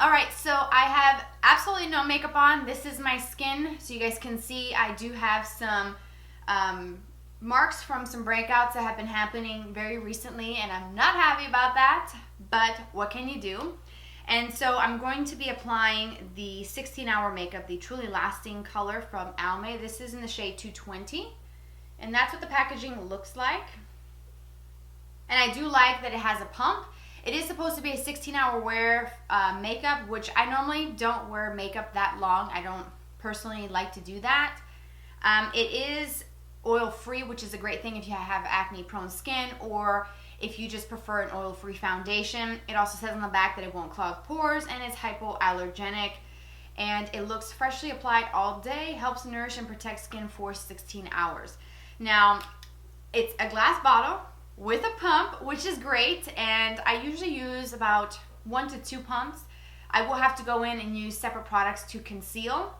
Alright, so I have absolutely no makeup on. This is my skin, so you guys can see I do have some marks from some breakouts that have been happening very recently, and I'm not happy about that, but what can you do? And so I'm going to be applying the 16-hour makeup, the Truly Lasting Color from Almay. This is in the shade 220, and that's what the packaging looks like. And I do like that it has a pump. It is supposed to be a 16-hour wear makeup, which I normally don't wear makeup that long. I don't personally like to do that. It is oil-free, which is a great thing if you have acne-prone skin or if you just prefer an oil-free foundation. It also says on the back that it won't clog pores and it's hypoallergenic. And it looks freshly applied all day, helps nourish and protect skin for 16 hours. Now, it's a glass bottle with a pump, which is great, and I usually use about 1 to 2 pumps. I will have to go in and use separate products to conceal,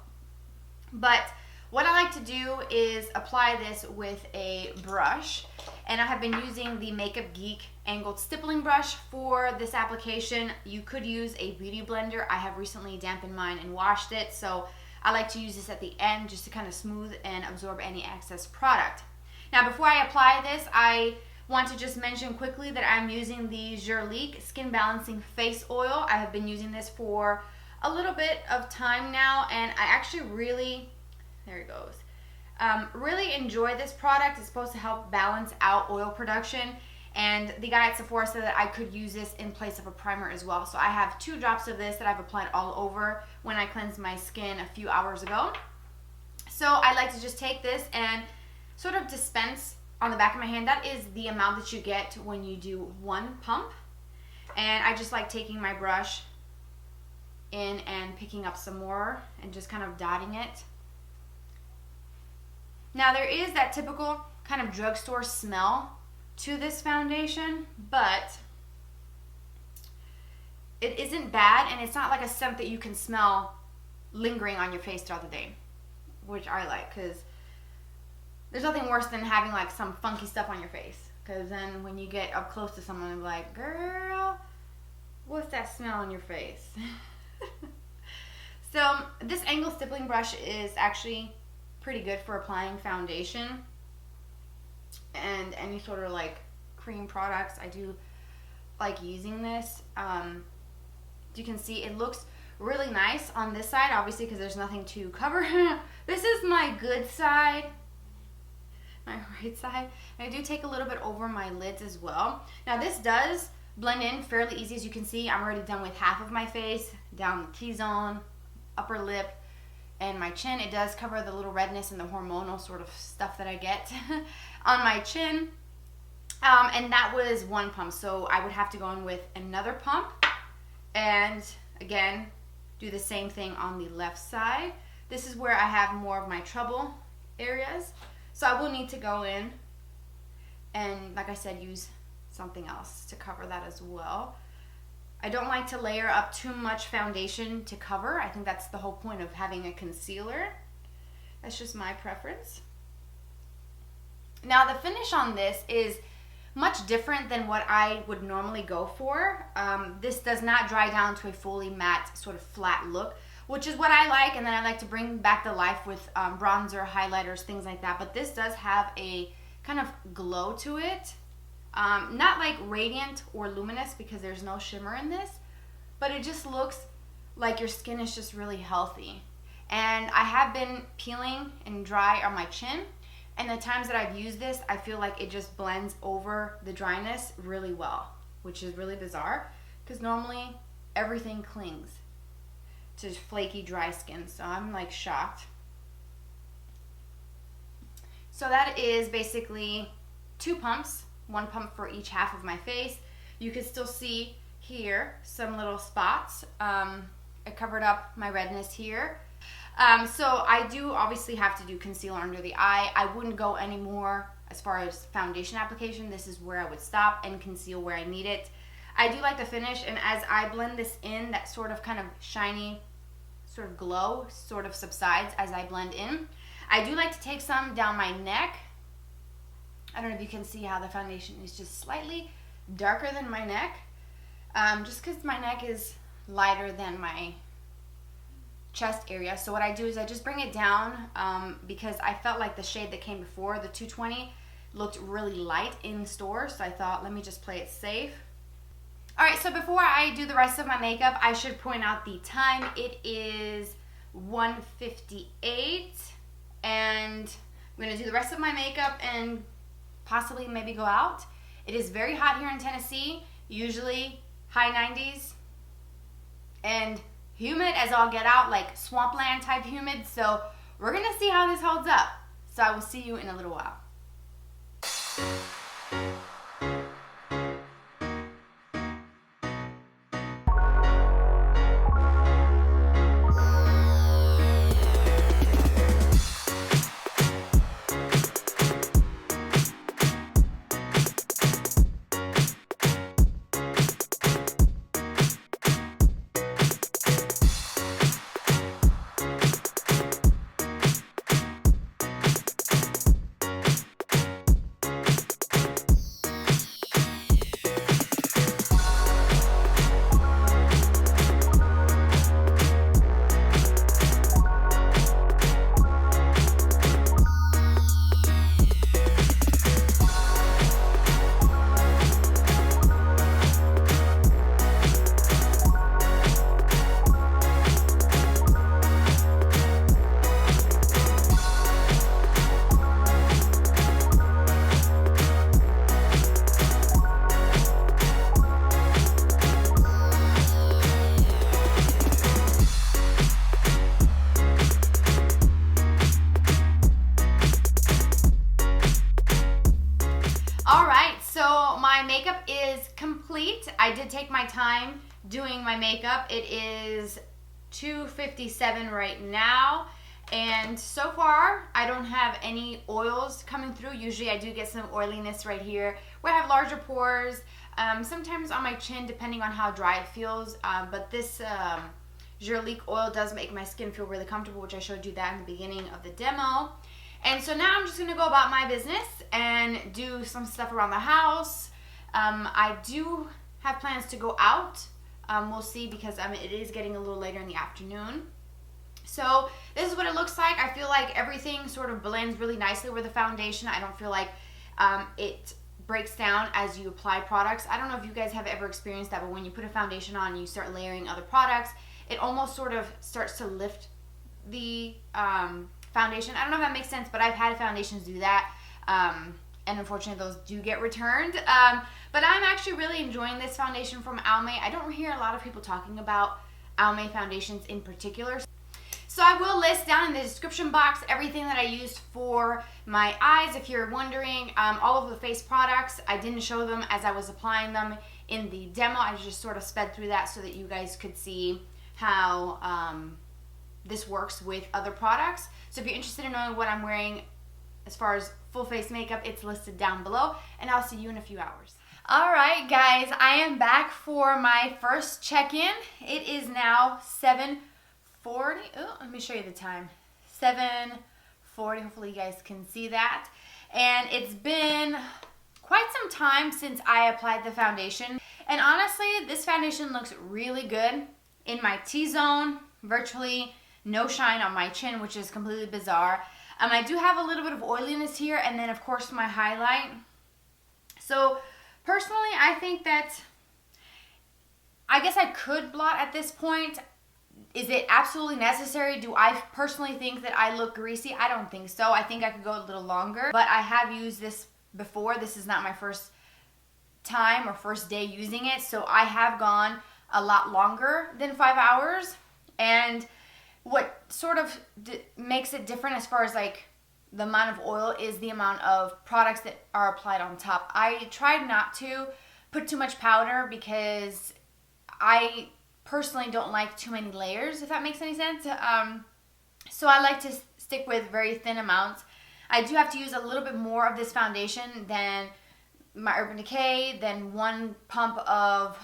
but what I like to do is apply this with a brush, and I have been using the Makeup Geek angled stippling brush for this application. You could use a beauty blender. I have recently dampened mine and washed it, so I like to use this at the end just to kind of smooth and absorb any excess product. Now, before I apply this, I want to just mention quickly that I'm using the Jaclyn Skin Balancing Face Oil. I have been using this for a little bit of time now, and I actually really, there it goes, really enjoy this product. It's supposed to help balance out oil production, and the guy at Sephora said that I could use this in place of a primer as well. So I have 2 drops of this that I've applied all over when I cleansed my skin a few hours ago. So I like to just take this and sort of dispense on the back of my hand. That is the amount that you get when you do 1 pump. And I just like taking my brush in and picking up some more and just kind of dotting it. Now, there is that typical kind of drugstore smell to this foundation, but it isn't bad, and it's not like a scent that you can smell lingering on your face throughout the day, which I like, because there's nothing worse than having like some funky stuff on your face, because then when you get up close to someone, they're like, girl, what's that smell on your face? So this angled stippling brush is actually pretty good for applying foundation and any sort of like cream products. I do like using this. You can see it looks really nice on this side, obviously, because there's nothing to cover. This is my good side, my right side. And I do take a little bit over my lids as well. Now, this does blend in fairly easy. As you can see, I'm already done with half of my face, down the T-zone, upper lip, and my chin. It does cover the little redness and the hormonal sort of stuff that I get on my chin. And that was 1 pump, so I would have to go in with another pump and again do the same thing on the left side. This is where I have more of my trouble areas, so I will need to go in and, like I said, use something else to cover that as well. I don't like to layer up too much foundation to cover. I think that's the whole point of having a concealer. That's just my preference. Now, the finish on this is much different than what I would normally go for. This does not dry down to a fully matte sort of flat look, which is what I like, and then I like to bring back the life with bronzer, highlighters, things like that. But this does have a kind of glow to it. Not like radiant or luminous because there's no shimmer in this, but it just looks like your skin is just really healthy. And I have been peeling and dry on my chin, and the times that I've used this, I feel like it just blends over the dryness really well, which is really bizarre because normally everything clings to flaky, dry skin. So I'm like shocked. So that is basically 2 pumps, 1 pump for each half of my face. You can still see here some little spots. I covered up my redness here. So I do obviously have to do concealer under the eye. I wouldn't go any more as far as foundation application. This is where I would stop and conceal where I need it. I do like the finish, and as I blend this in, that sort of kind of shiny sort of glow sort of subsides as I blend in. I do like to take some down my neck. I don't know if you can see how the foundation is just slightly darker than my neck. Just because my neck is lighter than my chest area. So what I do is I just bring it down because I felt like the shade that came before, the 220, looked really light in store. So I thought, let me just play it safe. All right, so before I do the rest of my makeup, I should point out the time. It is 1:58, and I'm gonna do the rest of my makeup and possibly maybe go out. It is very hot here in Tennessee, usually high 90s, and humid as all get out, like swampland type humid. So we're gonna see how this holds up. So I will see you in a little while. Makeup is complete. I did take my time doing my makeup. It is 2:57 right now, and so far I don't have any oils coming through. Usually I do get some oiliness right here where I have larger pores, sometimes on my chin depending on how dry it feels, but this Jaclyn oil does make my skin feel really comfortable, which I showed you that in the beginning of the demo. And so now I'm just going to go about my business and do some stuff around the house. I do have plans to go out. We'll see, because it is getting a little later in the afternoon. So this is what it looks like. I feel like everything sort of blends really nicely with the foundation. I don't feel like it breaks down as you apply products. I don't know if you guys have ever experienced that, but when you put a foundation on and you start layering other products, it almost sort of starts to lift the foundation. I don't know if that makes sense, but I've had foundations do that. And unfortunately those do get returned. But I'm actually really enjoying this foundation from Almay. I don't hear a lot of people talking about Almay foundations in particular. So I will list down in the description box everything that I used for my eyes. If you're wondering, all of the face products, I didn't show them as I was applying them in the demo. I just sort of sped through that so that you guys could see how this works with other products. So if you're interested in knowing what I'm wearing as far as full face makeup, it's listed down below, and I'll see you in a few hours. All right, guys, I am back for my first check-in. It is now 7:40. Oh, let me show you the time. 7:40. Hopefully you guys can see that. And it's been quite some time since I applied the foundation. And honestly, this foundation looks really good in my T-zone. Virtually no shine on my chin, which is completely bizarre. I do have a little bit of oiliness here, and then of course my highlight. So personally, I think that, I guess I could blot at this point. Is it absolutely necessary? Do I personally think that I look greasy? I don't think so. I think I could go a little longer, but I have used this before. This is not my first time or first day using it, so I have gone a lot longer than 5 hours. And what sort of makes it different as far as like the amount of oil is the amount of products that are applied on top. I tried not to put too much powder because I personally don't like too many layers, if that makes any sense. So I like to stick with very thin amounts. I do have to use a little bit more of this foundation than my Urban Decay, than one pump of,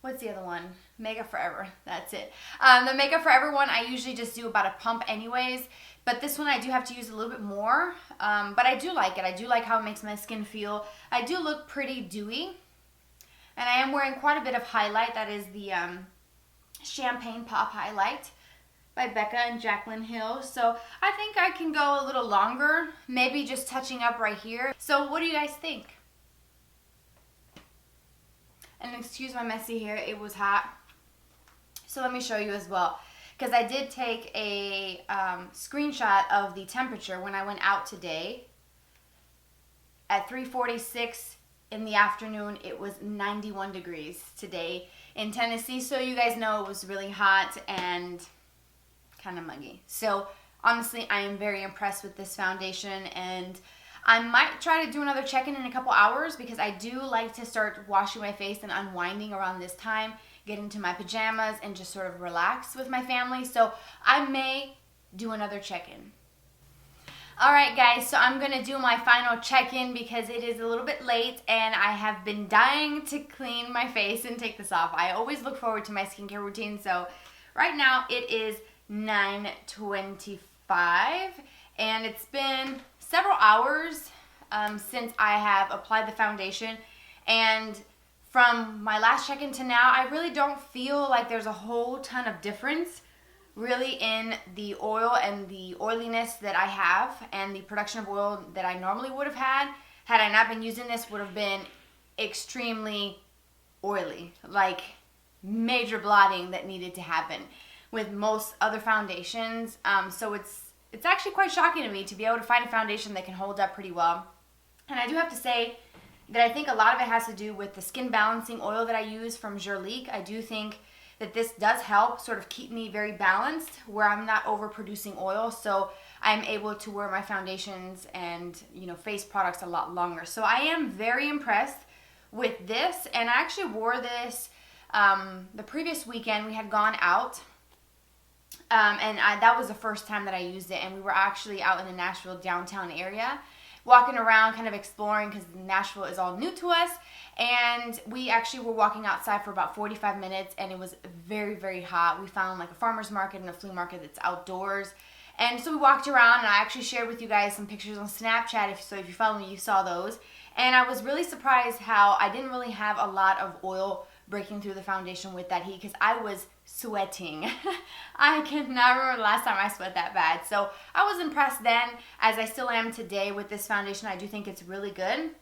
what's the other one? Makeup Forever, that's it. The Makeup Forever one, I usually just do about a pump anyways, but this one I do have to use a little bit more, but I do like it. I do like how it makes my skin feel. I do look pretty dewy. And I am wearing quite a bit of highlight. That is the Champagne Pop Highlight by Becca and Jaclyn Hill. So I think I can go a little longer, maybe just touching up right here. So what do you guys think? And excuse my messy hair, it was hot. So let me show you as well. Because I did take a screenshot of the temperature when I went out today. At 3:46 in the afternoon, it was 91 degrees today in Tennessee. So you guys know it was really hot and kind of muggy. So honestly, I am very impressed with this foundation, and I might try to do another check-in in a couple hours because I do like to start washing my face and unwinding around this time, get into my pajamas and just sort of relax with my family. So I may do another check-in. Alright guys, so I'm going to do my final check-in because it is a little bit late and I have been dying to clean my face and take this off. I always look forward to my skincare routine. So right now it is 9:25 and it's been several hours since I have applied the foundation, and from my last check-in to now, I really don't feel like there's a whole ton of difference really in the oil and the oiliness that I have, and the production of oil that I normally would have had I not been using this would have been extremely oily, like major blotting that needed to happen with most other foundations. So it's actually quite shocking to me to be able to find a foundation that can hold up pretty well. And I do have to say that I think a lot of it has to do with the skin balancing oil that I use from Jaclyn. I do think that this does help sort of keep me very balanced where I'm not overproducing oil, so I'm able to wear my foundations and, you know, face products a lot longer. So I am very impressed with this, and I actually wore this the previous weekend. We had gone out. That was the first time that I used it, and we were actually out in the Nashville downtown area walking around kind of exploring because Nashville is all new to us, and we actually were walking outside for about 45 minutes and it was very, very hot. We found like a farmer's market and a flea market that's outdoors, and so we walked around, and I actually shared with you guys some pictures on Snapchat, if you follow me you saw those, and I was really surprised how I didn't really have a lot of oil breaking through the foundation with that heat because I was sweating. I cannot remember the last time I sweat that bad. So I was impressed then, as I still am today with this foundation. I do think it's really good.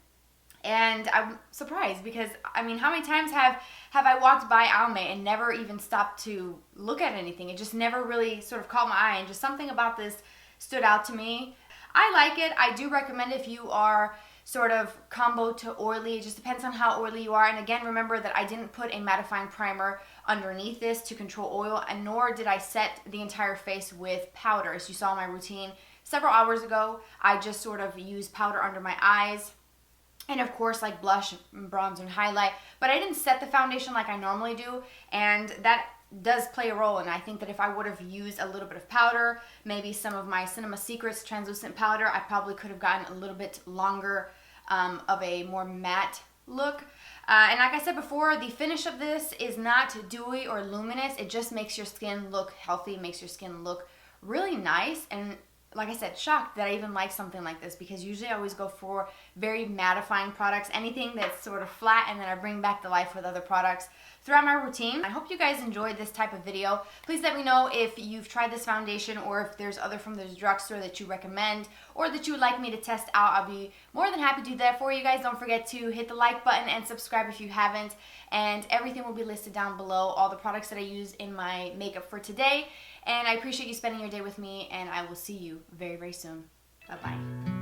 And I'm surprised because, I mean, how many times have I walked by Almay and never even stopped to look at anything? It just never really sort of caught my eye, and just something about this stood out to me. I like it. I do recommend if you are sort of combo to oily. It just depends on how oily you are. And again, remember that I didn't put a mattifying primer underneath this to control oil, and nor did I set the entire face with powder. As you saw in my routine several hours ago, I just sort of used powder under my eyes, and of course like blush, bronzer, and highlight, but I didn't set the foundation like I normally do, and that does play a role. And I think that if I would have used a little bit of powder, maybe some of my Cinema Secrets translucent powder, I probably could have gotten a little bit longer of a more matte look. And like I said before, the finish of this is not dewy or luminous. It just makes your skin look healthy, makes your skin look really nice. And like I said, shocked that I even like something like this, because usually I always go for very mattifying products, anything that's sort of flat, and then I bring back to life with other products throughout my routine. I hope you guys enjoyed this type of video. Please let me know if you've tried this foundation, or if there's other from the drugstore that you recommend or that you would like me to test out. I'll be more than happy to do that for you guys. Don't forget to hit the like button and subscribe if you haven't, and everything will be listed down below, all the products that I use in my makeup for today. And I appreciate you spending your day with me, and I will see you very, very soon. Bye-bye.